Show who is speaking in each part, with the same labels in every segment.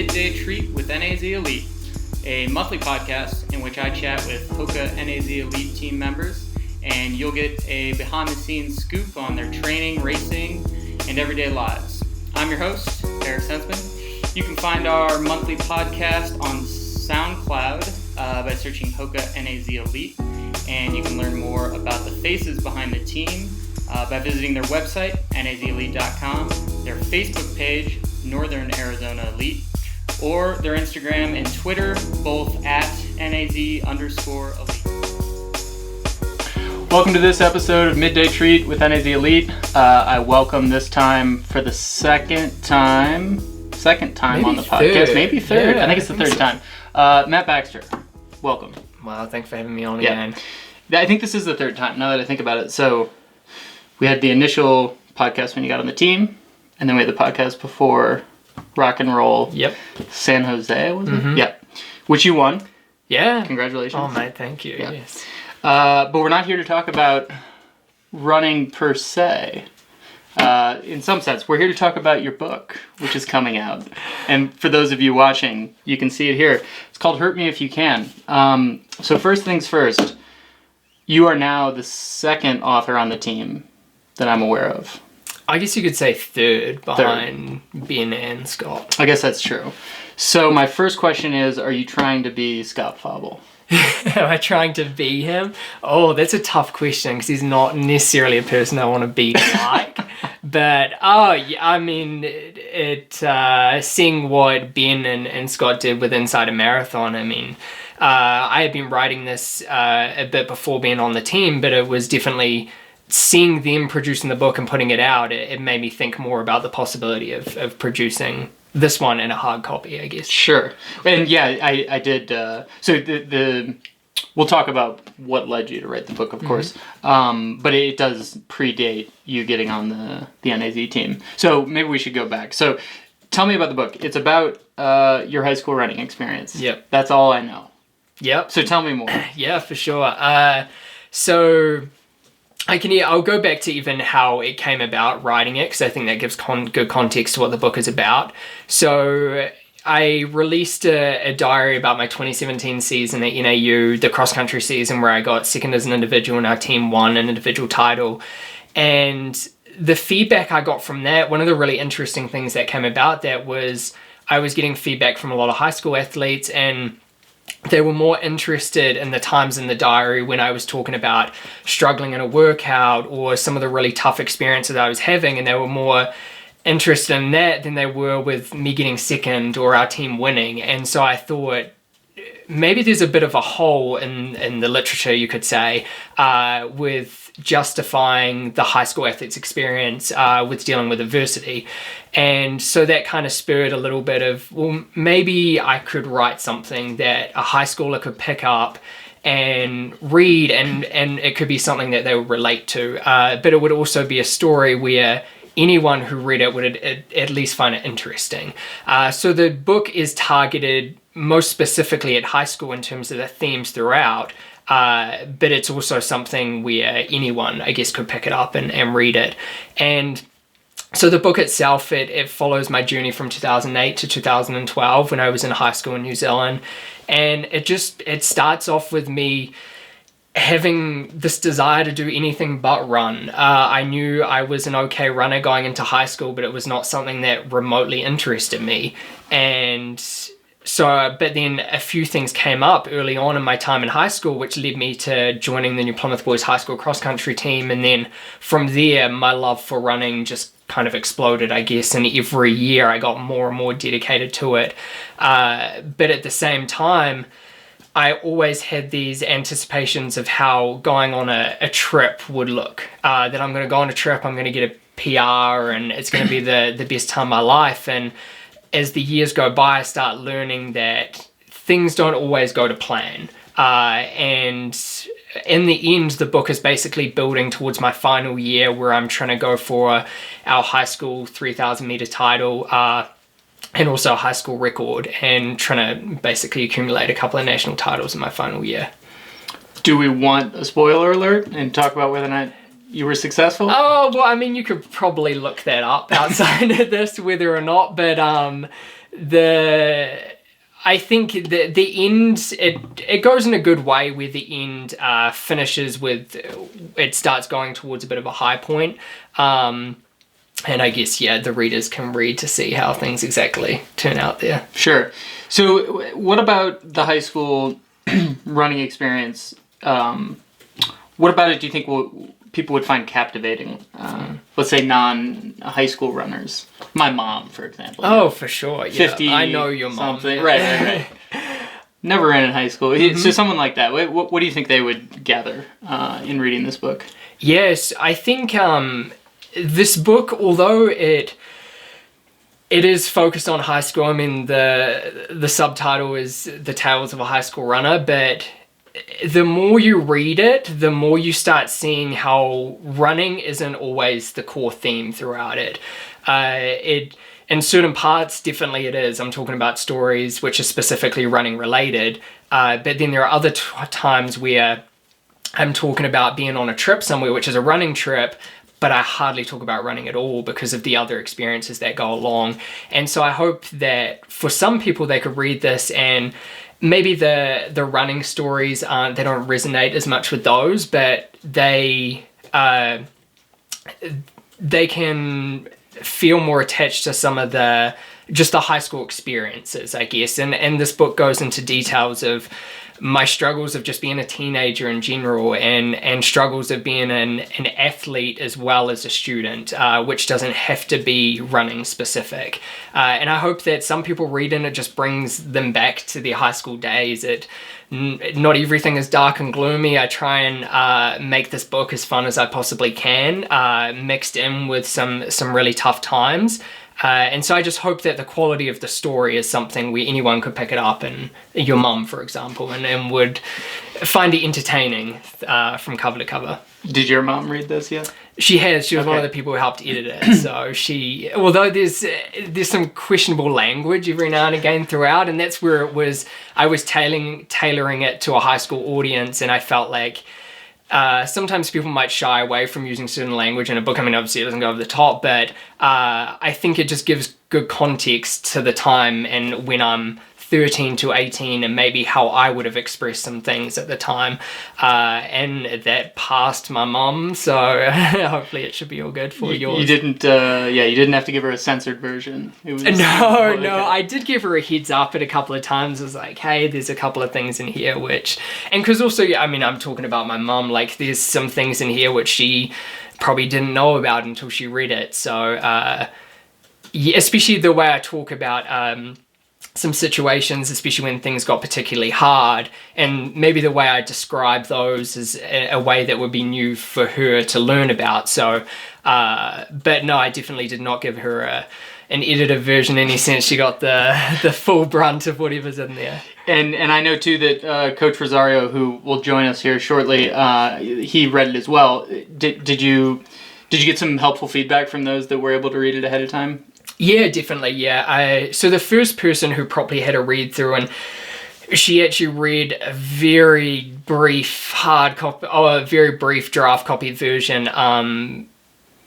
Speaker 1: Midday Treat with NAZ Elite, a monthly podcast in which I chat with HOKA NAZ Elite team members, and you'll get a behind-the-scenes scoop on their training, racing, and everyday lives. I'm your host, Eric Senseman. You can find our monthly podcast on SoundCloud by searching HOKA NAZ Elite, and you can learn more about the faces behind the team by visiting their website, nazelite.com, their Facebook page, Northern Arizona Elite, or their Instagram and Twitter, both at NAZ_Elite. Welcome to this episode of Midday Treat with NAZ Elite. I welcome this time for the second time maybe on the podcast. Maybe third. Yeah, I think it's the third time. Matt Baxter, welcome.
Speaker 2: Wow, thanks for having me on again.
Speaker 1: I think this is the third time, now that I think about it. So we had the initial podcast when you got on the team, and then we had the podcast before Rock and Roll.
Speaker 2: Yep.
Speaker 1: San Jose, was it? Yeah. Which you won.
Speaker 2: Yeah.
Speaker 1: Congratulations.
Speaker 2: Oh, mate, thank you.
Speaker 1: Yeah.
Speaker 2: Yes.
Speaker 1: But we're not here to talk about running per se. In some sense, we're here to talk about your book, which is coming out. And for those of you watching, you can see it here. It's called Hurt Me If You Can. So first things first, you are now the second author on the team that I'm aware of.
Speaker 2: I guess you could say third behind Ben and Scott.
Speaker 1: I guess that's true. So my first question is, are you trying to be Scott Fauble?
Speaker 2: Am I trying to be him? Oh, that's a tough question because he's not necessarily a person I want to be like. But, I mean, seeing what Ben and Scott did with Inside a Marathon, I mean, I had been writing this a bit before being on the team, but it was definitely seeing them producing the book and putting it out, it made me think more about the possibility of producing this one in a hard copy, I guess.
Speaker 1: Sure. And yeah, I did. So we'll talk about what led you to write the book, of course. But it does predate you getting on the NAZ team. So maybe we should go back. So tell me about the book. It's about your high school running experience.
Speaker 2: Yep.
Speaker 1: That's all I know.
Speaker 2: Yep.
Speaker 1: So tell me more.
Speaker 2: Yeah, for sure. So I'll go back to even how it came about writing it, because I think that gives good context to what the book is about. So I released a diary about my 2017 season at NAU, the cross-country season where I got second as an individual and our team won an individual title. And the feedback I got from that, one of the really interesting things that came about that was I was getting feedback from a lot of high school athletes, and they were more interested in the times in the diary when I was talking about struggling in a workout or some of the really tough experiences I was having, and they were more interested in that than they were with me getting second or our team winning. And so I thought maybe there's a bit of a hole in the literature, you could say, with justifying the high school athletes experience with dealing with adversity. And so that kind of spurred a little bit of, well, maybe I could write something that a high schooler could pick up and read, and it could be something that they would relate to, but it would also be a story where anyone who read it would at least find it interesting. So the book is targeted most specifically at high school in terms of the themes throughout, but it's also something where anyone, I guess, could pick it up and read it. And so the book itself, it follows my journey from 2008 to 2012 when I was in high school in New Zealand. And it starts off with me having this desire to do anything but run. I knew I was an okay runner going into high school, but it was not something that remotely interested me. And so, but then a few things came up early on in my time in high school, which led me to joining the New Plymouth Boys High School cross-country team. And then from there, my love for running just kind of exploded, I guess. And every year I got more and more dedicated to it. But at the same time, I always had these anticipations of how going on a trip would look. That I'm going to go on a trip, I'm going to get a PR, and it's going to be the best time of my life. And as the years go by, I start learning that things don't always go to plan. And in the end, the book is basically building towards my final year where I'm trying to go for our high school 3,000 meter title and also a high school record, and trying to basically accumulate a couple of national titles in my final year.
Speaker 1: Do we want a spoiler alert and talk about whether or not you were successful?
Speaker 2: Oh, well, I mean, you could probably look that up outside of this, whether or not, but I think the end, it goes in a good way where the end finishes with, it starts going towards a bit of a high point. And I guess, the readers can read to see how things exactly turn out there.
Speaker 1: Sure. So what about the high school running experience? What about it do you think people would find captivating? Let's say non-high school runners. My mom, for example.
Speaker 2: Oh, for sure. Yeah,
Speaker 1: 50
Speaker 2: I know your mom.
Speaker 1: Something. Right. Never ran in high school. So someone like that, what do you think they would gather in reading this book?
Speaker 2: Yes, I think this book, although it is focused on high school, I mean, the subtitle is The Tales of a High School Runner, but the more you read it, the more you start seeing how running isn't always the core theme throughout it. In certain parts, definitely it is. I'm talking about stories which are specifically running related, but then there are other times where I'm talking about being on a trip somewhere, which is a running trip, but I hardly talk about running at all because of the other experiences that go along. And so I hope that for some people they could read this and maybe the running stories they don't resonate as much with those, but they can feel more attached to some of the high school experiences, I guess. And this book goes into details of my struggles of just being a teenager in general, and struggles of being an athlete as well as a student, which doesn't have to be running specific. And I hope that some people read it just brings them back to their high school days. Not everything is dark and gloomy. I try and make this book as fun as I possibly can, mixed in with some really tough times. And so I just hope that the quality of the story is something where anyone could pick it up, and your mum, for example, and would find it entertaining from cover to cover.
Speaker 1: Did your mom read this yet?
Speaker 2: She has. She was one of the people who helped edit it. So although there's some questionable language every now and again throughout, and that's where I was tailoring it to a high school audience, and I felt like sometimes people might shy away from using certain language in a book. I mean, obviously it doesn't go over the top, but I think it just gives good context to the time and when I'm 13 to 18 and maybe how I would have expressed some things at the time. And that passed my mom, so hopefully it should be all good for yours.
Speaker 1: You didn't have to give her a censored version. It was
Speaker 2: No, I did give her a heads up at a couple of times. I was like, hey, there's a couple of things in here and because also, I mean, I'm talking about my mom, like there's some things in here which she probably didn't know about until she read it. So, especially the way I talk about some situations, especially when things got particularly hard, and maybe the way I describe those is a way that would be new for her to learn about. So, but no, I definitely did not give her an edited version in any sense. She got the full brunt of whatever's in there.
Speaker 1: And I know too that Coach Rosario, who will join us here shortly, he read it as well. Did you get some helpful feedback from those that were able to read it ahead of time?
Speaker 2: Yeah, definitely. Yeah. So the first person who probably had a read through, and she actually read a very brief a very brief draft copy version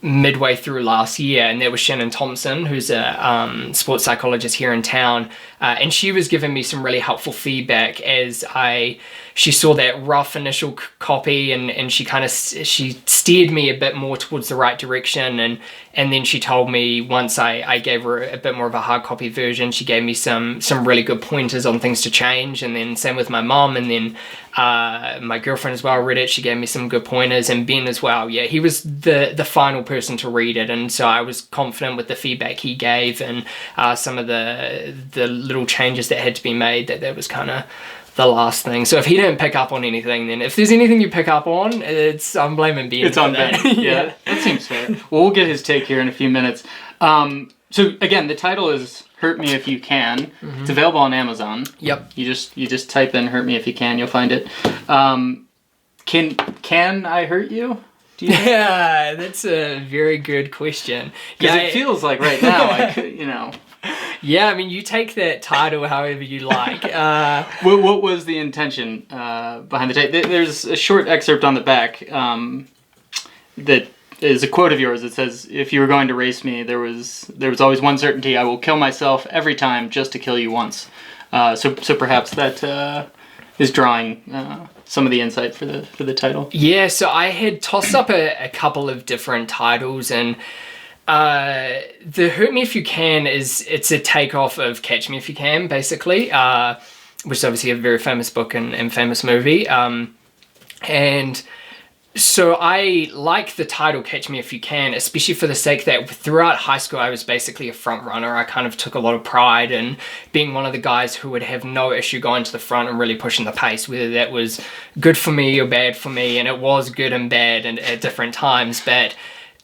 Speaker 2: midway through last year, and that was Shannon Thompson, who's a sports psychologist here in town, and she was giving me some really helpful feedback as she saw that rough initial copy, and she steered me a bit more towards the right direction, and then she told me once I gave her a bit more of a hard copy version, she gave me some really good pointers on things to change, and then same with my mom, and then my girlfriend as well read it. She gave me some good pointers, and Ben as well. Yeah, he was the final person to read it, and so I was confident with the feedback he gave and some of the little changes that had to be made, that was kind of the last thing. So if he didn't pick up on anything, then if there's anything you pick up on, I'm blaming Ben.
Speaker 1: It's on Ben. Yeah, that seems fair. Well, we'll get his take here in a few minutes. So again, the title is Hurt Me If You Can. Mm-hmm. It's available on Amazon. Yep. You just type in Hurt Me If You Can, you'll find it. Can I hurt you? Do you think?
Speaker 2: Yeah, that's a very good question.
Speaker 1: Because it feels like right now, I could,
Speaker 2: Yeah, I mean, you take that title however you like.
Speaker 1: What was the intention behind the title? There's a short excerpt on the back that is a quote of yours. It says, "If you were going to race me, there was always one certainty: I will kill myself every time just to kill you once." So perhaps that is drawing some of the insight for the title.
Speaker 2: Yeah. So I had tossed up a couple of different titles, and the Hurt Me If You Can it's a takeoff of Catch Me If You Can, basically, which is obviously a very famous book and famous movie. And so I like the title Catch Me If You Can, especially for the sake that throughout high school I was basically a front runner. I kind of took a lot of pride in being one of the guys who would have no issue going to the front and really pushing the pace, whether that was good for me or bad for me, and it was good and bad and at different times. But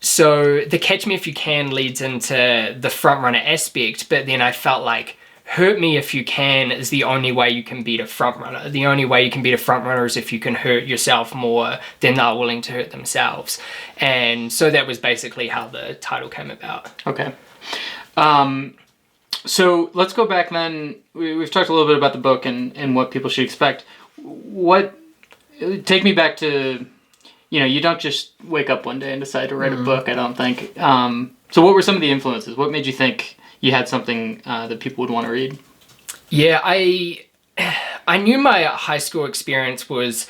Speaker 2: so the Catch Me If You Can leads into the front runner aspect, but then I felt like Hurt Me If You Can is the only way you can beat a front runner. The only way you can beat a front runner is if you can hurt yourself more than they're willing to hurt themselves. And so that was basically how the title came about.
Speaker 1: Okay. So let's go back then. We've talked a little bit about the book and what people should expect. Take me back to, you don't just wake up one day and decide to write a book, I don't think. So what were some of the influences? What made you think you had something that people would want to read?
Speaker 2: Yeah, I knew my high school experience was,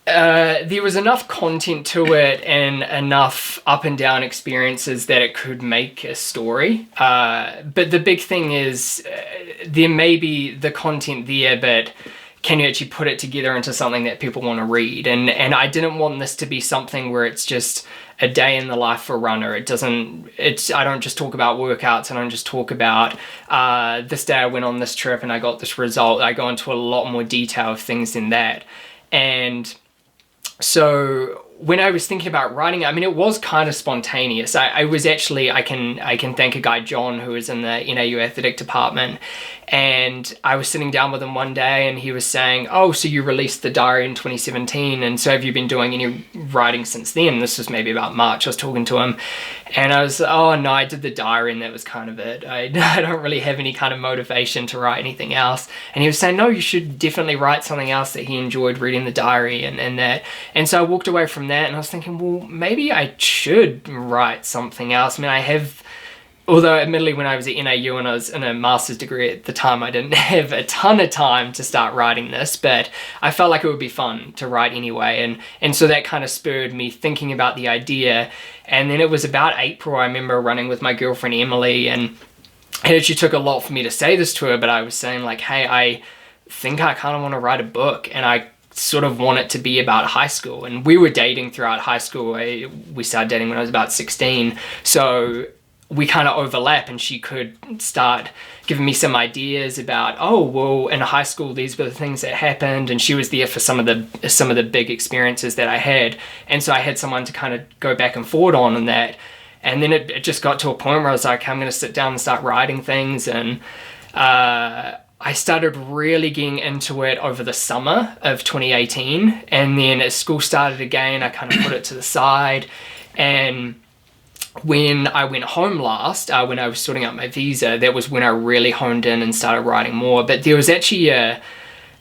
Speaker 2: there was enough content to it and enough up and down experiences that it could make a story. But the big thing is, there may be the content there, but can you actually put it together into something that people want to read? And I didn't want this to be something where it's just a day in the life for a runner. I don't just talk about workouts, I don't just talk about this day I went on this trip and I got this result. I go into a lot more detail of things than that. And so when I was thinking about writing, it was kind of spontaneous. I was actually, I can thank a guy, John, who was in the NAU athletic department, and I was sitting down with him one day and he was saying, "Oh, so you released the diary in 2017, and so have you been doing any writing since then?" This was maybe about March. I was talking to him and I was, "Oh no, I did the diary and that was kind of it. I don't really have any kind of motivation to write anything else." And he was saying, "No, you should definitely write something else," that he enjoyed reading the diary and that. And so I walked away from that and I was thinking, well, maybe I should write something else. Although admittedly when I was at NAU and I was in a master's degree at the time, I didn't have a ton of time to start writing this, but I felt like it would be fun to write anyway. And so that kind of spurred me thinking about the idea. And then it was about April, I remember running with my girlfriend Emily, and it actually took a lot for me to say this to her, but I was saying like, hey, I think I kind of want to write a book, and I sort of want it to be about high school. And we were dating throughout high school. We started dating when I was about 16. So we kind of overlap, and she could start giving me some ideas about, oh, well, in high school, these were the things that happened. And she was there for some of the big experiences that I had. And so I had someone to kind of go back and forward on that. And then it just got to a point where I was like, I'm going to sit down and start writing things. And I started really getting into it over the summer of 2018. And then as school started again, I kind of put it to the side. And when I went home last, when I was sorting out my visa, that was when I really honed in and started writing more. But there was actually a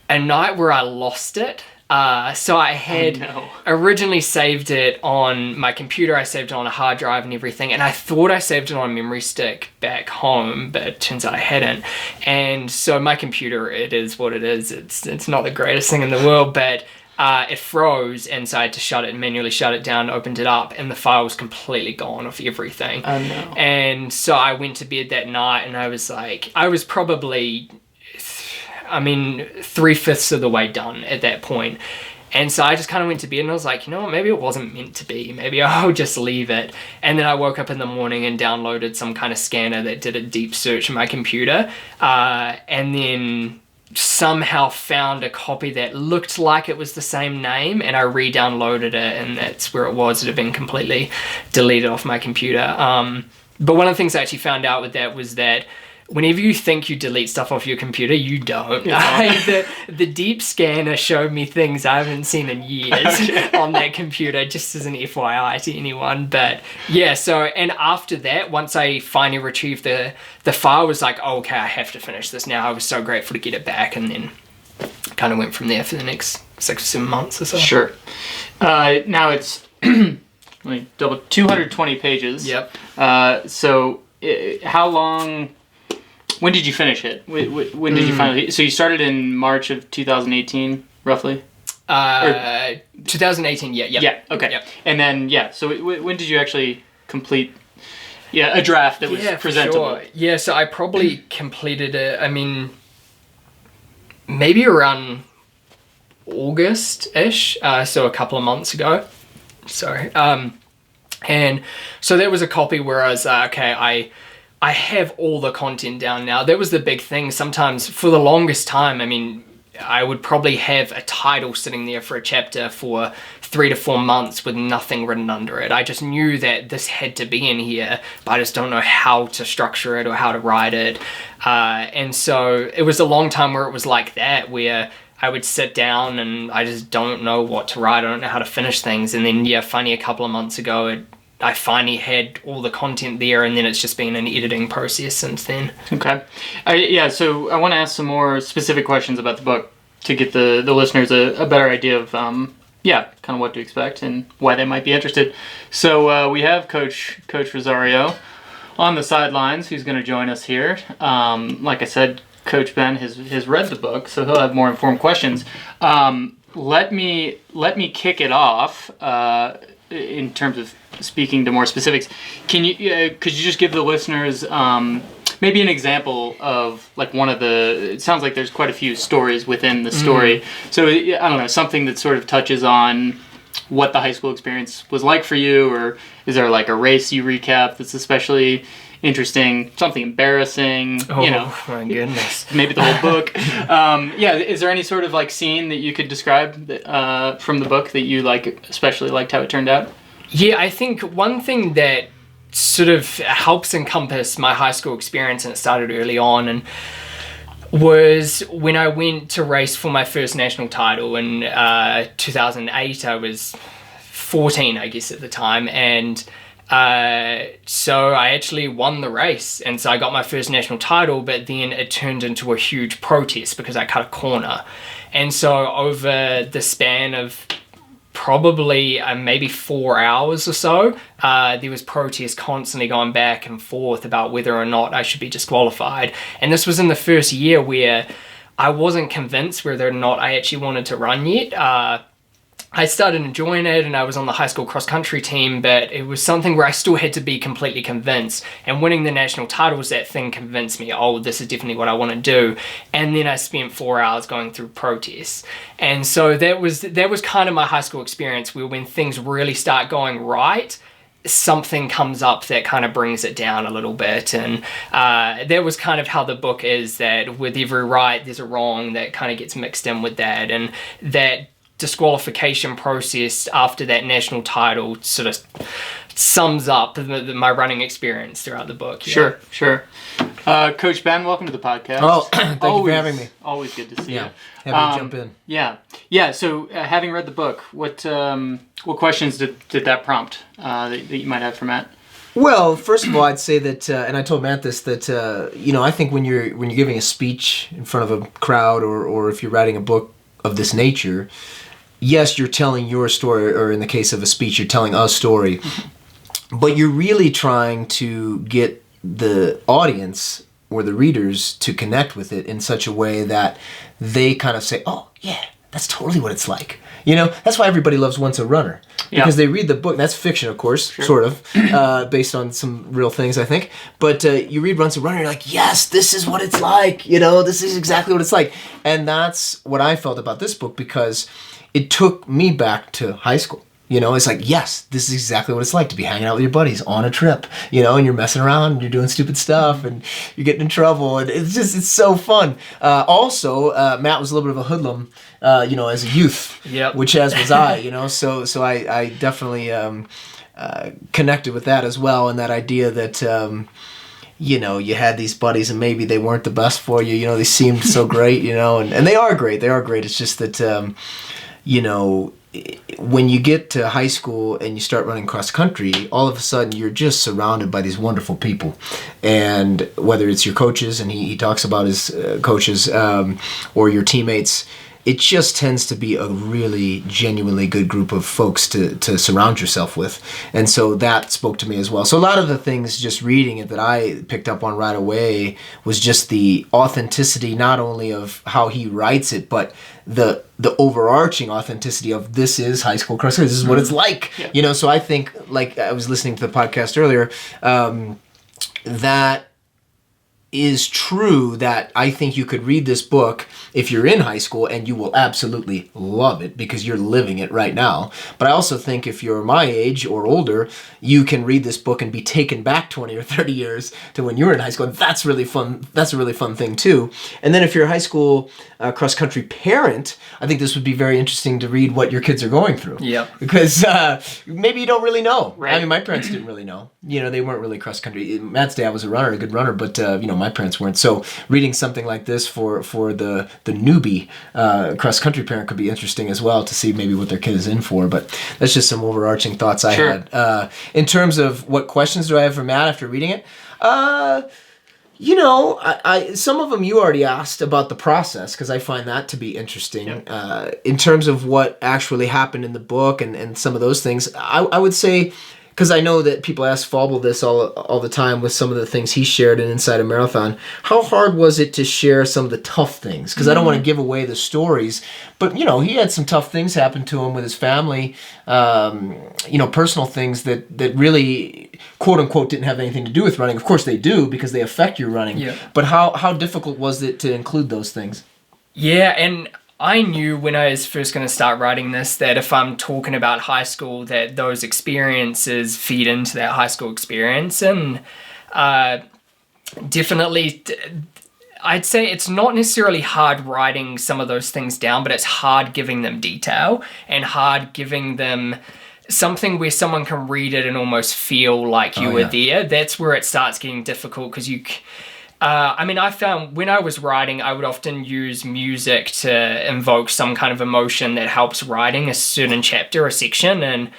Speaker 2: night where I lost it. So I had originally saved it on my computer. I saved it on a hard drive and everything. And I thought I saved it on a memory stick back home, but it turns out I hadn't. And so my computer, it is what it is. It's not the greatest thing in the world, but it froze, and so I had to manually shut it down, opened it up, and the file was completely gone of everything.
Speaker 1: Oh no.
Speaker 2: And so I went to bed that night, and I was probably, 3/5 of the way done at that point. And so I just kind of went to bed and I was like, you know what, maybe it wasn't meant to be. Maybe I'll just leave it. And then I woke up in the morning and downloaded some kind of scanner that did a deep search in my computer. And then somehow found a copy that looked like it was the same name, and I re-downloaded it, and that's where it was. It had been completely deleted off my computer. But one of the things I actually found out with that was that whenever you think you delete stuff off your computer, you don't. The deep scanner showed me things I haven't seen in years on that computer, just as an FYI to anyone. But yeah, so, and after that, once I finally retrieved the file, was like, oh, okay, I have to finish this now. I was so grateful to get it back, and then kind of went from there for the next 6 or 7 months or so.
Speaker 1: Sure. Now it's let me double, 220 pages.
Speaker 2: Yep.
Speaker 1: So how long, when did you finish it? When did you finally, so you started in March of 2018, roughly?
Speaker 2: 2018, yeah.
Speaker 1: Yeah, okay. Yep. And then, so when did you actually complete a draft that was presentable?
Speaker 2: For sure. Yeah, so I probably completed it, I mean, maybe around August-ish, so a couple of months ago. Sorry. And so there was a copy where I was okay, I have all the content down now. That was the big thing. Sometimes, for the longest time, I mean, I would probably have a title sitting there for a chapter for 3 to 4 months with nothing written under it. I just knew that this had to be in here, but I just don't know how to structure it or how to write it. And so it was a long time where it was like that, where I would sit down and I just don't know what to write. I don't know how to finish things. And then, finally a couple of months ago, I finally had all the content there, and then it's just been an editing process since then.
Speaker 1: Okay. So I want to ask some more specific questions about the book to get the listeners a better idea of, kind of what to expect and why they might be interested. So we have Coach Rosario on the sidelines, who's going to join us here. Like I said, Coach Ben has read the book, so he'll have more informed questions. Let me kick it off in terms of speaking to more specifics. Could you just give the listeners maybe an example of like one of the, it sounds like there's quite a few stories within the story. So I don't know, something that sort of touches on what the high school experience was like for you, or is there like a race you recap that's especially interesting, something embarrassing,
Speaker 2: my goodness,
Speaker 1: maybe the whole book. Is there any sort of like scene that you could describe from the book that you especially liked how it turned out?
Speaker 2: Yeah, I think one thing that sort of helps encompass my high school experience, and it started early on, and was when I went to race for my first national title in 2008. I was 14, I guess, at the time, and so I actually won the race, and so I got my first national title, but then it turned into a huge protest because I cut a corner. And so over the span of probably maybe 4 hours or so, there was protests constantly going back and forth about whether or not I should be disqualified. And this was in the first year where I wasn't convinced whether or not I actually wanted to run yet. I started enjoying it, and I was on the high school cross-country team, but it was something where I still had to be completely convinced. And winning the national titles, that thing convinced me, this is definitely what I want to do. And then I spent 4 hours going through protests. And so that was kind of my high school experience, where when things really start going right, something comes up that kind of brings it down a little bit. And that was kind of how the book is, that with every right, there's a wrong that kind of gets mixed in with that. And that disqualification process after that national title sort of sums up my running experience throughout the book.
Speaker 1: Yeah. Sure. Coach Ben, welcome to the podcast.
Speaker 3: Oh, thank you for having me.
Speaker 1: Always good to see you.
Speaker 3: Happy to jump in.
Speaker 1: Yeah. So, having read the book, what questions did that prompt that you might have for Matt?
Speaker 3: Well, first of all, I'd say that, and I told Matt this, that I think when you're giving a speech in front of a crowd, or if you're writing a book of this nature, yes, you're telling your story, or in the case of a speech, you're telling a story, but you're really trying to get the audience or the readers to connect with it in such a way that they kind of say, oh, yeah, that's totally what it's like. That's why everybody loves Once a Runner. Because they read the book. That's fiction, of course, sort of, based on some real things, I think. But you read Once a Runner, you're like, yes, this is what it's like. This is exactly what it's like. And that's what I felt about this book, because it took me back to high school. It's like, yes, this is exactly what it's like to be hanging out with your buddies on a trip, and you're messing around and you're doing stupid stuff and you're getting in trouble, and it's so fun. Also, Matt was a little bit of a hoodlum, as a youth, which as was I, so I definitely connected with that as well, and that idea that, you had these buddies and maybe they weren't the best for you, they seemed so great, and they are great. It's just that, when you get to high school and you start running cross country, all of a sudden you're just surrounded by these wonderful people. And whether it's your coaches, and he talks about his coaches, or your teammates, it just tends to be a really genuinely good group of folks to surround yourself with. And so that spoke to me as well. So a lot of the things just reading it that I picked up on right away was just the authenticity, not only of how he writes it, but the overarching authenticity of this is high school cross country. This is what it's like. Yeah. You know, so I think, like I was listening to the podcast earlier, that is true, that I think you could read this book if you're in high school and you will absolutely love it because you're living it right now. But I also think if you're my age or older, you can read this book and be taken back 20 or 30 years to when you were in high school. And that's really fun. That's a really fun thing too. And then if you're a high school cross-country parent, I think this would be very interesting to read what your kids are going through.
Speaker 2: Yeah.
Speaker 3: Because maybe you don't really know.
Speaker 2: Right.
Speaker 3: I mean, my parents didn't really know. You know, they weren't really cross-country. Matt's dad was a good runner, but, you know, my parents weren't. So reading something like this for the newbie cross-country parent could be interesting as well, to see maybe what their kid is in for. But that's just some overarching thoughts I had. In terms of what questions do I have for Matt after reading it? You know, I some of them you already asked about the process, because I find that to be interesting. Yep. In terms of what actually happened in the book and some of those things, I would say, because I know that people ask Fauble this all the time with some of the things he shared in Inside a Marathon. How hard was it to share some of the tough things? Because I don't want to give away the stories, but, you know, he had some tough things happen to him with his family, you know, personal things that really, quote unquote, didn't have anything to do with running. Of course they do, because they affect your running. Yeah. But how difficult was it to include those things?
Speaker 2: Yeah, and I knew when I was first going to start writing this that if I'm talking about high school, that those experiences feed into that high school experience. And definitely, I'd say it's not necessarily hard writing some of those things down, but it's hard giving them detail and hard giving them something where someone can read it and almost feel like you were there. That's where it starts getting difficult, because you... I mean, I found when I was writing, I would often use music to invoke some kind of emotion that helps writing a certain chapter or section. And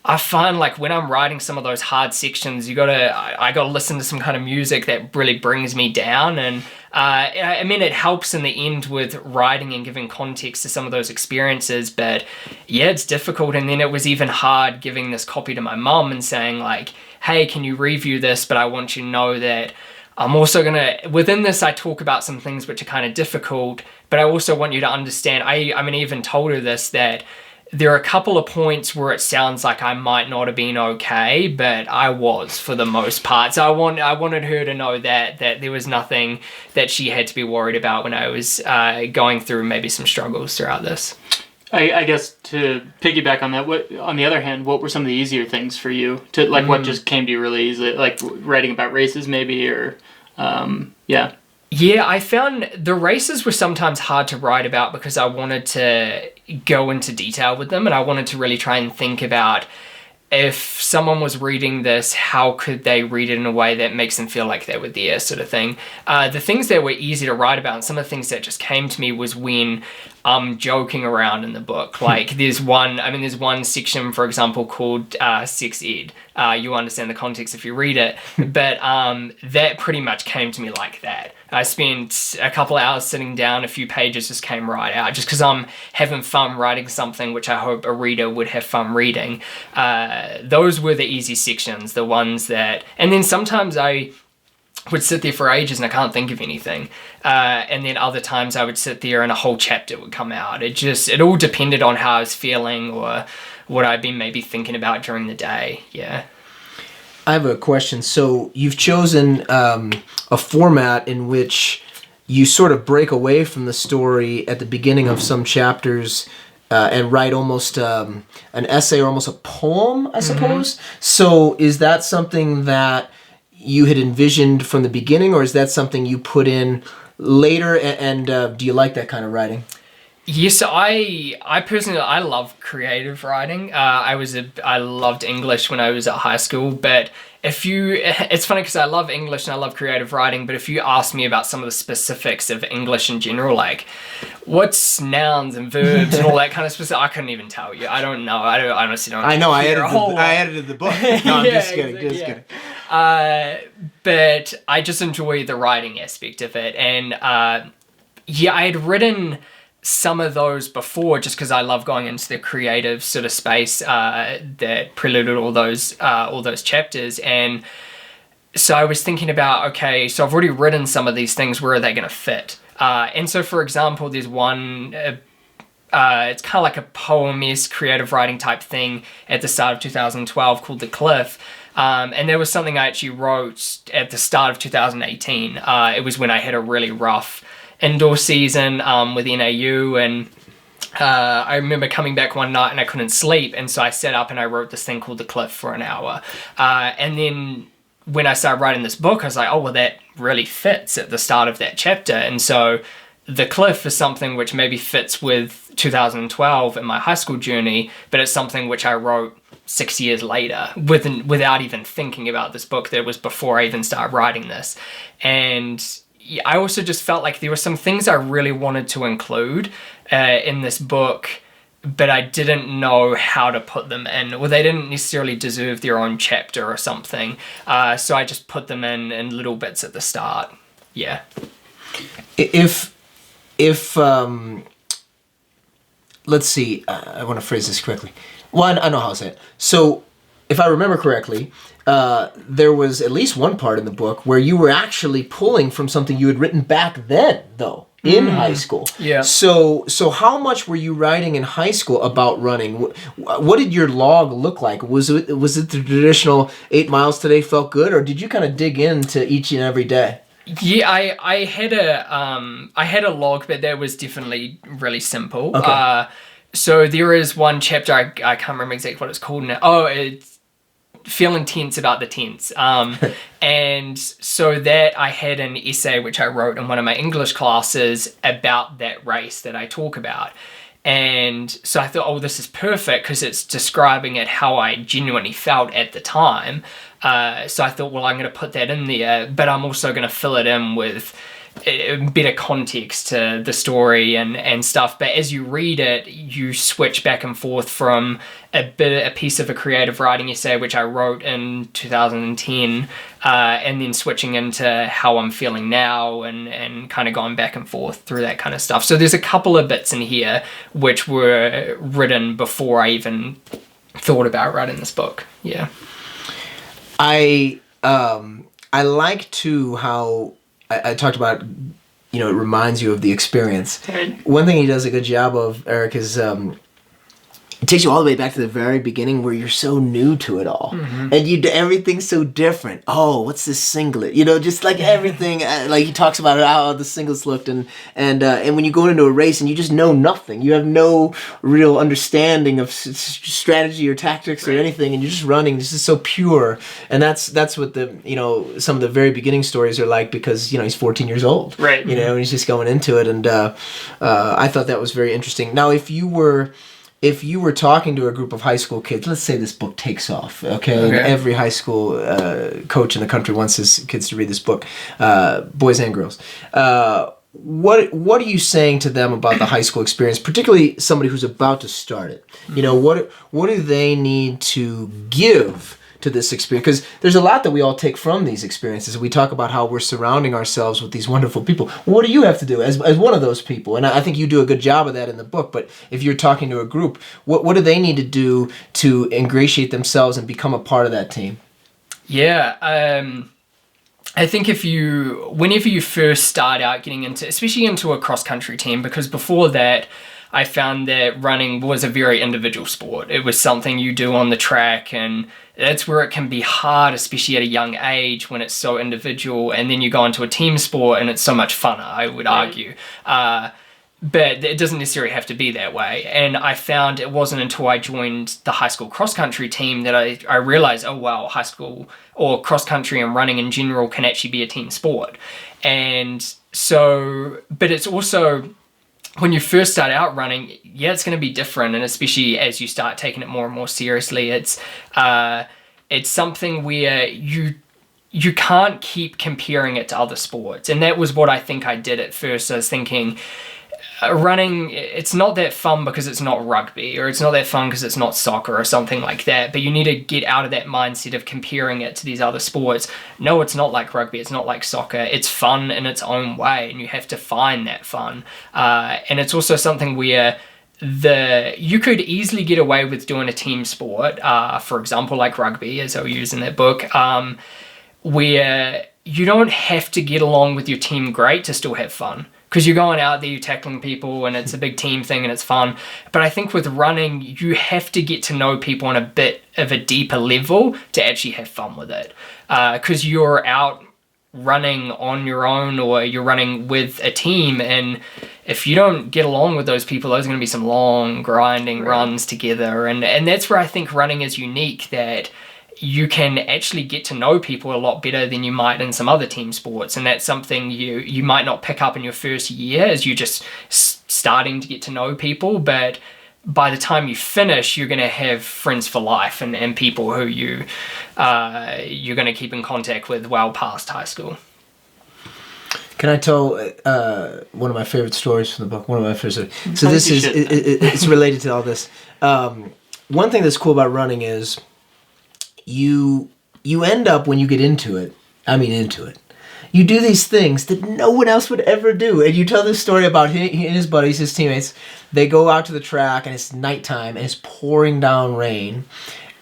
Speaker 2: I find, like, when I'm writing some of those hard sections, I gotta listen to some kind of music that really brings me down. And I mean, it helps in the end with writing and giving context to some of those experiences. But yeah, it's difficult. And then it was even hard giving this copy to my mum and saying, like, hey, can you review this? But I want you to know that I'm also within this, I talk about some things which are kind of difficult, but I also want you to understand, I mean, I even told her this, that there are a couple of points where it sounds like I might not have been okay, but I was for the most part. So I wanted her to know that there was nothing that she had to be worried about when I was going through maybe some struggles throughout this.
Speaker 1: I guess to piggyback on that, on the other hand, what were some of the easier things for you to, like, what just came to you really easily, like writing about races maybe, or yeah.
Speaker 2: Yeah, I found the races were sometimes hard to write about because I wanted to go into detail with them, and I wanted to really try and think about, if someone was reading this, how could they read it in a way that makes them feel like they were there, sort of thing. The things that were easy to write about, and some of the things that just came to me, was when I'm joking around in the book. Like, there's one section, for example, called Sex Ed. You understand the context if you read it, but that pretty much came to me like that. I spent a couple hours sitting down, a few pages just came right out, just because I'm having fun writing something which I hope a reader would have fun reading. Those were the easy sections, the ones that... And then sometimes I would sit there for ages and I can't think of anything. And then other times I would sit there and a whole chapter would come out. It all depended on how I was feeling or what I'd been maybe thinking about during the day, yeah.
Speaker 3: I have a question. So you've chosen a format in which you sort of break away from the story at the beginning of some chapters and write almost an essay or almost a poem, I suppose. Mm-hmm. So is that something that you had envisioned from the beginning, or is that something you put in later? And do you like that kind of writing?
Speaker 2: Yes, I personally, I love creative writing. I loved English when I was at high school, but it's funny because I love English and I love creative writing, but if you ask me about some of the specifics of English in general, like what's nouns and verbs and all that kind of specific, I couldn't even tell you. I don't know. I honestly don't.
Speaker 3: I know. I edited the book. No, I'm just kidding. Kidding.
Speaker 2: But I just enjoy the writing aspect of it, and I had written some of those before, just because I love going into the creative sort of space that preluded all those chapters. And so I was thinking about, okay, so I've already written some of these things, where are they going to fit? And so, for example, there's one, it's kind of like a poem-esque creative writing type thing at the start of 2012 called The Cliff. And there was something I actually wrote at the start of 2018. It was when I had a really rough indoor season with NAU, and I remember coming back one night and I couldn't sleep, and so I sat up and I wrote this thing called The Cliff for an hour. And then when I started writing this book, I was like, oh, well, that really fits at the start of that chapter. And so The Cliff is something which maybe fits with 2012 in my high school journey, but it's something which I wrote 6 years later without even thinking about this book. That was before I even started writing this. And I also just felt like there were some things I really wanted to include in this book, but I didn't know how to put them in, or they didn't necessarily deserve their own chapter or something. So I just put them in little bits at the start. Yeah.
Speaker 3: If let's see, I want to phrase this correctly. Well, I know how to say it. So, if I remember correctly, there was at least one part in the book where you were actually pulling from something you had written back then, though, in high school.
Speaker 2: Yeah.
Speaker 3: So how much were you writing in high school about running? What did your log look like? Was it the traditional 8 miles today felt good, or did you kind of dig into each and every day?
Speaker 2: Yeah, I had a log, but that was definitely really simple.
Speaker 3: Okay.
Speaker 2: So there is one chapter, I can't remember exactly what it's called now. Oh, it's feeling tense about the tense. And so that I had an essay which I wrote in one of my English classes about that race that I talk about. And so I thought, oh, this is perfect because it's describing it how I genuinely felt at the time. So I thought, well, I'm going to put that in there, but I'm also going to fill it in with better context to the story and stuff. But as you read it, you switch back and forth from a piece of a creative writing essay which I wrote in 2010, and then switching into how I'm feeling now, and kind of going back and forth through that kind of stuff. So there's a couple of bits in here which were written before I even thought about writing this book. Yeah.
Speaker 3: I like too how I talked about, it reminds you of the experience. One thing he does a good job of, Eric, is it takes you all the way back to the very beginning where you're so new to it all. Mm-hmm. And everything's so different. Oh, what's this singlet? Just like everything, like he talks about how the singlets looked, and when you go into a race and you just know nothing, you have no real understanding of strategy or tactics or anything, and you're just running. This is so pure, and that's what the some of the very beginning stories are like, because he's 14 years old,
Speaker 2: right?
Speaker 3: And he's just going into it, and I thought that was very interesting. Now, if you were talking to a group of high school kids, let's say this book takes off, okay? And every high school coach in the country wants his kids to read this book, boys and girls. What are you saying to them about the high school experience, particularly somebody who's about to start it? What do they need to give to this experience? Because there's a lot that we all take from these experiences. We talk about how we're surrounding ourselves with these wonderful people. What do you have to do as one of those people? And I think you do a good job of that in the book. But if you're talking to a group, what do they need to do to ingratiate themselves and become a part of that team?
Speaker 2: Yeah, I think whenever you first start out getting especially into a cross-country team, because before that, I found that running was a very individual sport. It was something you do on the track, and that's where it can be hard, especially at a young age when it's so individual, and then you go into a team sport and it's so much funner, I would argue. But it doesn't necessarily have to be that way. And I found it wasn't until I joined the high school cross-country team that I realized, oh wow, high school or cross-country and running in general can actually be a team sport. And so, but it's also, when you first start out running, it's going to be different, and especially as you start taking it more and more seriously, it's something where you can't keep comparing it to other sports. And that was what I think I did at first. I was thinking, running, it's not that fun because it's not rugby, or it's not that fun because it's not soccer or something like that, but you need to get out of that mindset of comparing it to these other sports. No, it's not like rugby, it's not like soccer, it's fun in its own way, and you have to find that fun. And it's also something where you could easily get away with doing a team sport, for example, like rugby, as I use in that book, where you don't have to get along with your team great to still have fun. Because you're going out there, you're tackling people, and it's a big team thing, and it's fun. But I think with running, you have to get to know people on a bit of a deeper level to actually have fun with it. Because you're out running on your own, or you're running with a team, and if you don't get along with those people, those are going to be some long, grinding runs together. And that's where I think running is unique, that you can actually get to know people a lot better than you might in some other team sports. And that's something you might not pick up in your first year as you're just starting to get to know people. But by the time you finish, you're going to have friends for life, and people who you're going to keep in contact with well past high school.
Speaker 3: Can I tell one of my favorite stories from the book? One of my favorite stories. So this is it's related to all this. One thing that's cool about running is you end up, when you get into it, you do these things that no one else would ever do. And you tell this story about he and his buddies, his teammates. They go out to the track, and it's nighttime, and it's pouring down rain,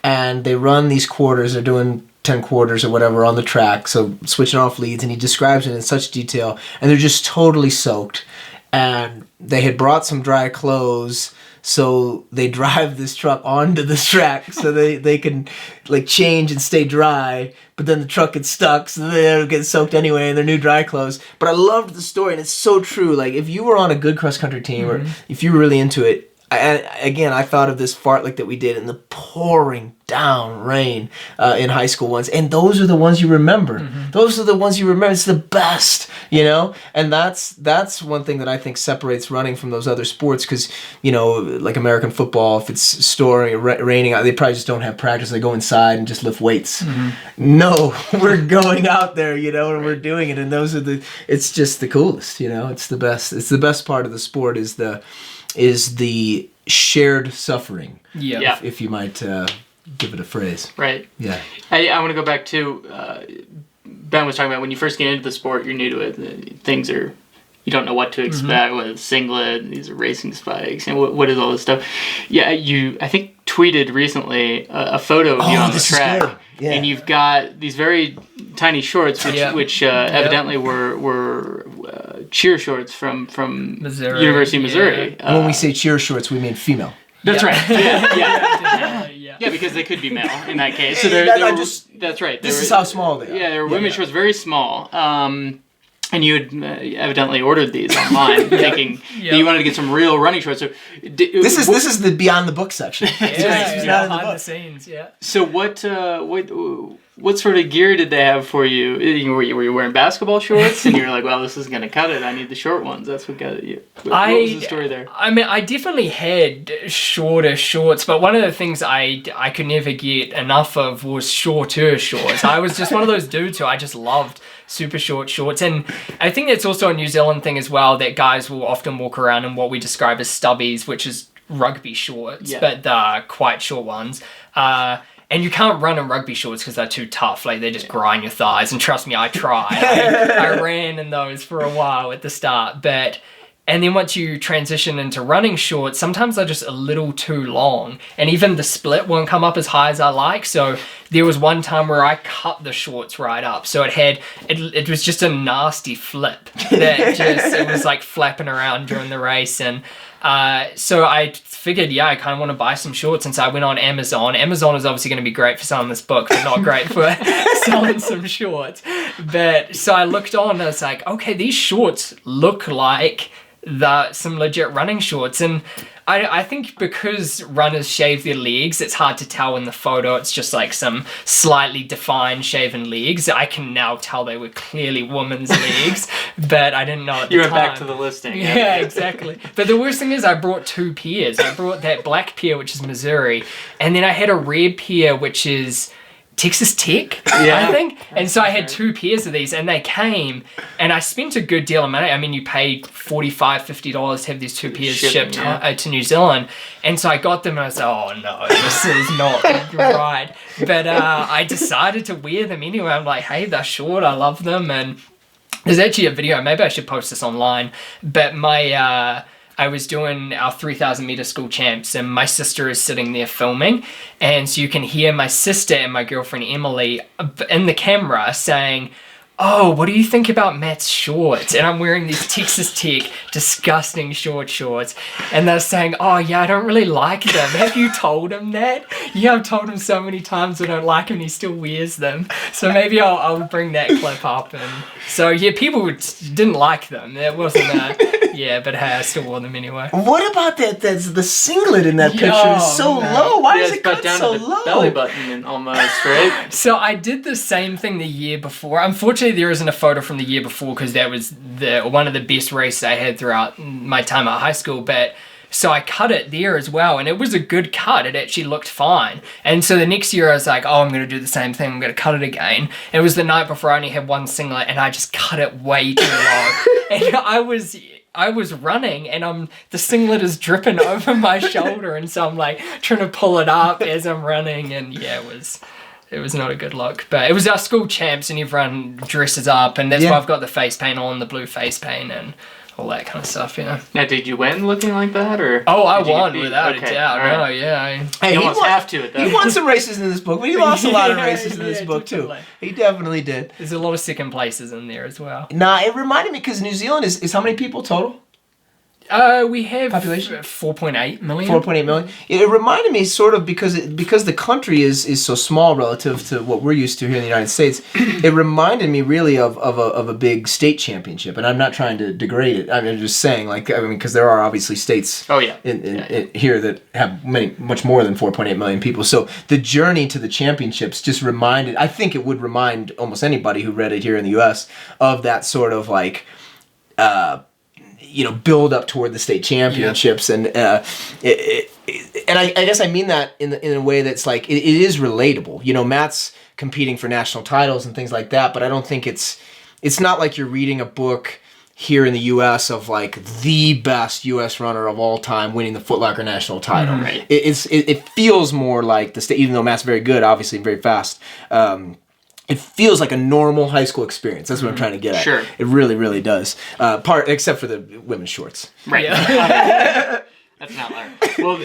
Speaker 3: and they run these quarters. They're doing 10 quarters or whatever on the track, so switching off leads, and he describes it in such detail, and they're just totally soaked. And they had brought some dry clothes, so they drive this truck onto the track so they can like change and stay dry, but then the truck gets stuck, so they get soaked anyway in their new dry clothes. But I loved the story, and it's so true. Like, if you were on a good cross-country team, or if you were really into it, I thought of this fartlek that we did in the pouring down rain in high school once, and those are the ones you remember. Those are the ones you remember. It's the best, and that's one thing that I think separates running from those other sports, because like American football, if it's storming or raining, they probably just don't have practice. They go inside and just lift weights. No, we're going out there, and we're doing it, and it's just the coolest. It's the best. It's the best part of the sport is the shared suffering. Yeah. If you might give it a phrase.
Speaker 1: Right.
Speaker 3: Yeah.
Speaker 1: I want to go back to Ben was talking about when you first get into the sport, you're new to it. Things are, you don't know what to expect. With singlet, these are racing spikes, and what is all this stuff? Yeah, I think tweeted recently a photo of you on the track, and you've got these very tiny shorts, which evidently were cheer shorts from Missouri. University of Missouri.
Speaker 3: When we say cheer shorts, we mean female.
Speaker 1: That's right. Yeah, because they could be male in that case. So that's right.
Speaker 3: This is how small they are.
Speaker 1: Yeah, they were women's shorts, very small. And you had evidently ordered these online, thinking that you wanted to get some real running shorts. So
Speaker 3: this is the beyond the book section.
Speaker 2: Behind the scenes. Yeah.
Speaker 1: So what sort of gear did they have for you? Were you wearing basketball shorts, and you're like, well, this isn't going to cut it. I need the short ones. That's what got you. What was the story there?
Speaker 2: I mean, I definitely had shorter shorts, but one of the things I could never get enough of was shorter shorts. I was just one of those dudes who I just loved super short shorts. And I think that's also a New Zealand thing as well, that guys will often walk around in what we describe as stubbies, which is rugby shorts, but the quite short ones. And you can't run in rugby shorts because they're too tough. Like, they just grind your thighs. And trust me, I tried. I ran in those for a while at the start. And then once you transition into running shorts, sometimes they're just a little too long. And even the split won't come up as high as I like. So there was one time where I cut the shorts right up. So it was just a nasty flip. It was like flapping around during the race. And so I figured, I kind of want to buy some shorts, and so I went on Amazon. Amazon is obviously going to be great for selling this book, but not great for selling some shorts. But so I looked on, and I was like, okay, these shorts look like some legit running shorts. And I think because runners shave their legs, it's hard to tell in the photo. It's just like some slightly defined shaven legs. I can now tell they were clearly women's legs, but I didn't know at the time.
Speaker 1: You went back to the listing.
Speaker 2: Yeah, exactly. But the worst thing is I brought two pairs. I brought that black pair, which is Missouri, and then I had a red pair, which is Texas Tech, I think. And so I had 2 pairs of these, and they came, and I spent a good deal of money. I mean, you paid $45, $50 to have these 2 pairs shipped to New Zealand. And so I got them, and I was like, oh no, this is not right. But I decided to wear them anyway. I'm like, hey, they're short, I love them. And there's actually a video, maybe I should post this online, but I was doing our 3,000 meter school champs, and my sister is sitting there filming, and so you can hear my sister and my girlfriend Emily in the camera saying, oh, what do you think about Matt's shorts? And I'm wearing these Texas Tech disgusting shorts. And they're saying, oh yeah, I don't really like them. Have you told him that? Yeah, I've told him so many times I don't like him, and he still wears them. So maybe I'll bring that clip up. And so yeah, people didn't like them. It wasn't but hey, I still wore them anyway.
Speaker 3: What about that? That's the singlet in that picture is so low. Why is it cut
Speaker 1: down
Speaker 3: so
Speaker 1: to the
Speaker 3: low?
Speaker 1: belly button and almost, right?
Speaker 2: So I did the same thing the year before. Unfortunately, there isn't a photo from the year before because that was one of the best races I had throughout my time at high school. But so I cut it there as well, and it was a good cut. It actually looked fine. And so the next year I was like, oh, I'm going to do the same thing. I'm going to cut it again. It was the night before I only had one singlet, and I just cut it way too low. And I was running, and the singlet is dripping over my shoulder, and so I'm like trying to pull it up as I'm running, and yeah, it was not a good look. But it was our school champs, and everyone dresses up, and that's why I've got the face paint on, the blue face paint, and all that kind of stuff, yeah.
Speaker 1: Now, did you win looking like that, or?
Speaker 2: Oh, I won without a doubt. Right. No, yeah.
Speaker 3: Hey,
Speaker 1: you almost have to at that.
Speaker 3: He won some races in this book, but he lost a lot of races in this book too. He definitely did.
Speaker 2: There's a lot of second places in there as well.
Speaker 3: Nah, it reminded me because New Zealand is how many people total?
Speaker 2: We have
Speaker 3: population
Speaker 2: 4.8 million.
Speaker 3: 4.8 million. It reminded me sort of because the country is so small relative to what we're used to here in the United States. It reminded me really of a big state championship, and I'm not trying to degrade it. I'm just saying, because there are obviously states. In here that have much more than 4.8 million people. So the journey to the championships just reminded. I think it would remind almost anybody who read it here in the U.S. of that sort of build up toward the state championships, and I guess I mean that in a way that's like it is relatable. Matt's competing for national titles and things like that, but I don't think it's not like you're reading a book here in the U.S. of like the best U.S. runner of all time winning the Foot Locker national title.
Speaker 1: Mm-hmm. Right.
Speaker 3: It feels more like the state, even though Matt's very good, obviously very fast. It feels like a normal high school experience. That's what I'm trying to get at.
Speaker 1: Sure.
Speaker 3: It really, really does. Except for the women's shorts.
Speaker 1: Right. Yeah. That's not learned. Well,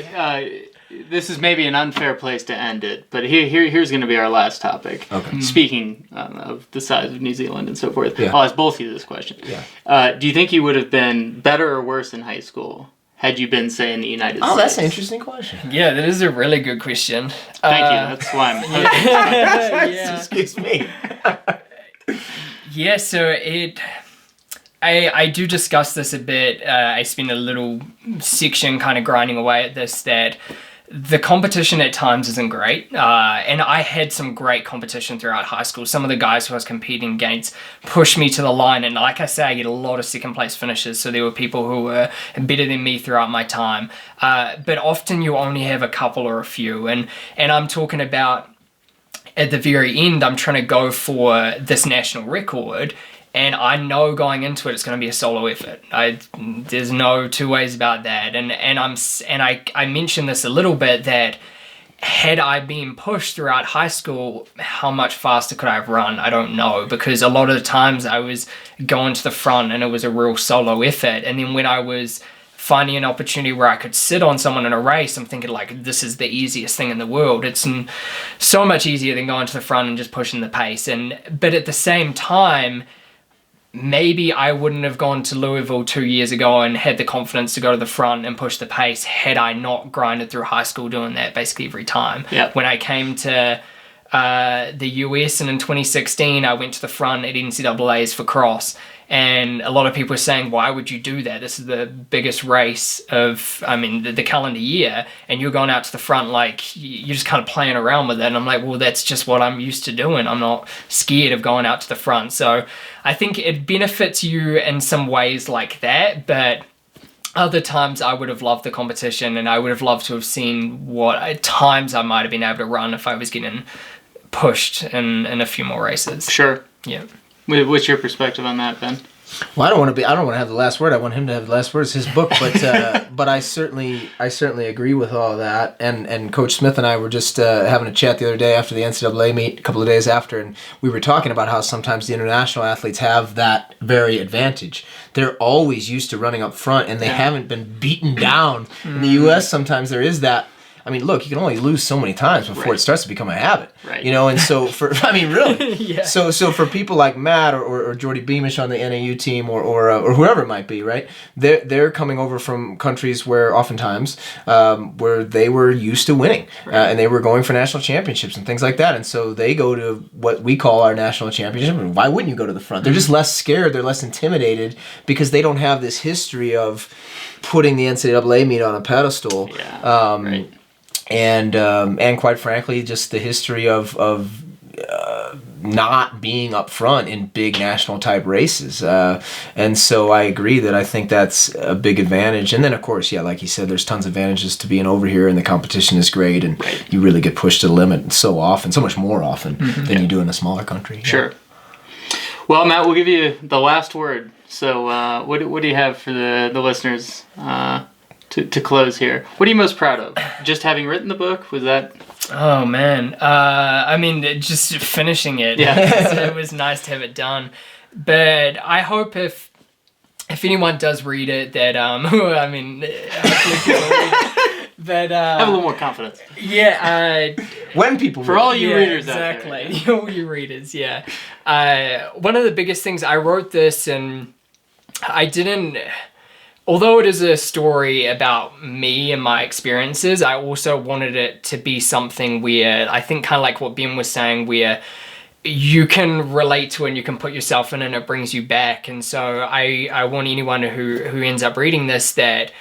Speaker 1: this is maybe an unfair place to end it, but here's going to be our last topic. Okay. Speaking of the size of New Zealand and so forth, I'll ask both of you this question. Yeah. Do you think you would have been better or worse in high school had you been, say, in the United States?
Speaker 3: Oh, that's an interesting question.
Speaker 2: Yeah, that is a really good question.
Speaker 1: Thank you. That's why I'm...
Speaker 3: Excuse me.
Speaker 2: Yeah, so I do discuss this a bit. I spend a little section kind of grinding away at this, that the competition at times isn't great. And I had some great competition throughout high school. Some of the guys who I was competing against pushed me to the line. And like I say, I get a lot of second place finishes. So there were people who were better than me throughout my time. But often you only have a couple or a few. And I'm talking about at the very end, I'm trying to go for this national record. And I know going into it, it's going to be a solo effort. There's no two ways about that. And I mentioned this a little bit, that had I been pushed throughout high school, how much faster could I have run? I don't know, because a lot of the times I was going to the front and it was a real solo effort. And then when I was finding an opportunity where I could sit on someone in a race, I'm thinking like, this is the easiest thing in the world. It's so much easier than going to the front and just pushing the pace. But at the same time, maybe I wouldn't have gone to Louisville 2 years ago and had the confidence to go to the front and push the pace had I not grinded through high school doing that basically every time.
Speaker 1: Yep.
Speaker 2: When I came to the US and in 2016, I went to the front at NCAAs for cross. And a lot of people are saying, why would you do that? This is the biggest race of, the calendar year. And you're going out to the front like you're just kind of playing around with it. And I'm like, well, that's just what I'm used to doing. I'm not scared of going out to the front. So I think it benefits you in some ways like that. But other times I would have loved the competition, and I would have loved to have seen what at times I might have been able to run if I was getting pushed in a few more races.
Speaker 1: Sure.
Speaker 2: Yeah.
Speaker 1: What's your perspective on that, Ben?
Speaker 3: Well, I don't want to have the last word. I want him to have the last word. It's his book, but I certainly agree with all of that. And Coach Smith and I were just having a chat the other day after the NCAA meet, a couple of days after, and we were talking about how sometimes the international athletes have that very advantage. They're always used to running up front, and they haven't been beaten down. In the U.S., sometimes there is that. I mean, look, you can only lose so many times before it starts to become a habit.
Speaker 1: Right.
Speaker 3: And so really.
Speaker 2: Yeah.
Speaker 3: So for people like Matt or Jordy Beamish on the NAU team or whoever it might be, right? They're coming over from countries where oftentimes where they were used to winning, and they were going for national championships and things like that. And so they go to what we call our national championship. And why wouldn't you go to the front? They're just less scared. They're less intimidated because they don't have this history of putting the NCAA meet on a pedestal.
Speaker 1: Yeah. Right.
Speaker 3: And quite frankly, just the history of not being up front in big national type races. And so I agree that I think that's a big advantage. And then, of course, like you said, there's tons of advantages to being over here, and the competition is great, and you really get pushed to the limit so much more often than you do in a smaller country.
Speaker 1: Sure. Well, Matt, we'll give you the last word. So what do you have for the listeners to close here? What are you most proud of? Just having written the book? Was that...
Speaker 2: Oh, man. I mean, just finishing it. Yeah. It was nice to have it done. But I hope if anyone does read it that, I mean, hopefully people read it. But,
Speaker 1: have a little more confidence.
Speaker 2: Yeah.
Speaker 3: When people
Speaker 1: For all you readers
Speaker 2: exactly.
Speaker 1: out there.
Speaker 2: All you readers, yeah. One of the biggest things, I wrote this and I didn't... Although it is a story about me and my experiences, I also wanted it to be something where, I think kind of like what Ben was saying, where you can relate to it and you can put yourself in and it brings you back. And so I want anyone who ends up reading this that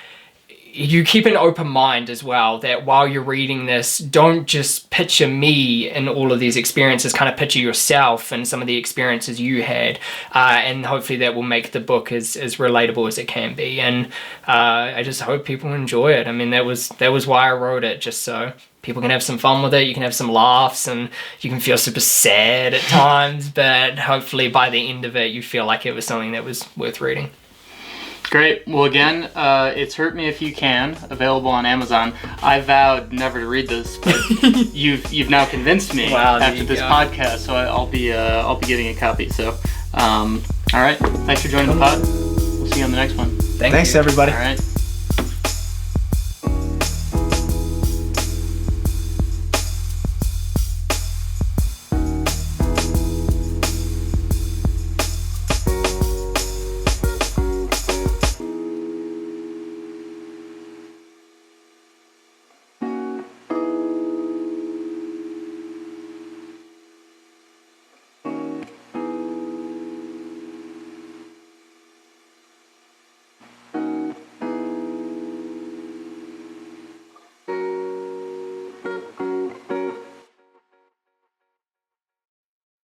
Speaker 2: you keep an open mind as well, that while you're reading this, don't just picture me and all of these experiences, kind of picture yourself and some of the experiences you had, and hopefully that will make the book as relatable as it can be. And I just hope people enjoy it. I mean, that was why I wrote it, just so people can have some fun with it, you can have some laughs, and you can feel super sad at times, but hopefully by the end of it you feel like it was something that was worth reading.
Speaker 1: Great. Well, again, it's Hurt Me If You Can, available on Amazon. I vowed never to read this, but you've now convinced me after this podcast, so I'll be getting a copy. So, all right. Thanks for joining the pod. We'll see you on the next one.
Speaker 3: Thanks everybody.
Speaker 1: All right.